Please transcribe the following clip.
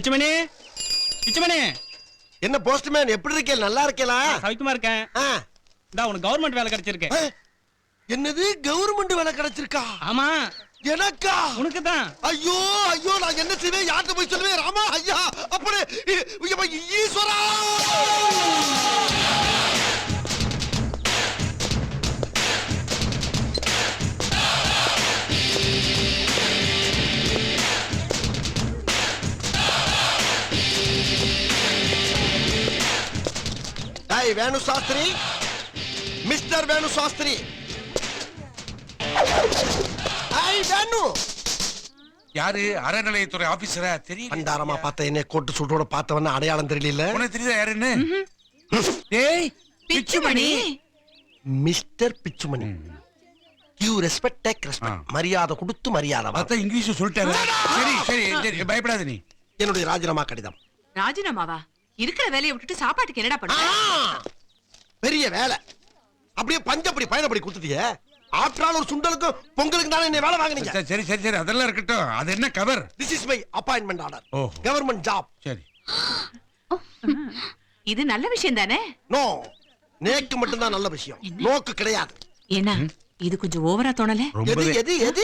பிச்சுமணி பிச்சுமணி. என்ன போஸ்ட்மேன் எப்படி இருக்கே? நல்லா இருக்கேலா? சவிக்குமா இருக்கேன். இந்தா உனக்கு கவர்மெண்ட் வேலை கிடைச்சிருக்கு. என்னது கவர்மெண்ட் வேலை கிடைச்சிருக்கா? ஆமா எனக்கா? உனக்கு தான். ஐயோ ஐயோ நான் என்ன செய்வேன்? யார்கிட்ட போய் சொல்லுவேன்? ராமா ஐயா அப்படி ஈஸ்வரா. Hey, Venu Sastri, Mr. Venu Sastri. Hey, Venu. யாரு? அறநிலையத்துறை ஆபீசரா? தெரியல. பண்டாரமா பார்த்த என்ன கோட்டு சூட்டோட பார்த்தவன அடையாளம் தெரியல. உனக்கு தெரியுதா யாருன்னு? டேய் Pichumani. Mister Pichumani. You respect, take respect. மரியாதை கொடுத்து மரியாதை. அத இங்கிலீஷ் சொல்லிட்டாரு. சரி சரி சரி பயப்படாத நீ. என்னுடைய ராஜினாமா கடிதம். ராஜினாமாவா? இருக்கிற வேலையை விட்டுட்டு சாப்பாட்டுக்கு என்னடா பண்ண? பெரிய வேலை. அப்படியே பஞ்சப்படி பயணப்படி குடுத்துட்டியே. ஆற்றால் ஒரு சுண்டலுக்கு பொங்கலுக்கு தானே என்ன வேலை வாங்குனீங்க? சரி சரி சரி அதெல்லாம் இருக்கட்டும். அது என்ன cover? This is my appointment order. Oh. Government job. சரி. இது நல்ல விஷயம் தானே? நோ. நேக்கு மட்டும் தான் நல்ல விஷயம். நோக்கு கிடையாது. என்ன இது கொஞ்சம் ஓவரா தோணல? ரொம்ப எது எது எது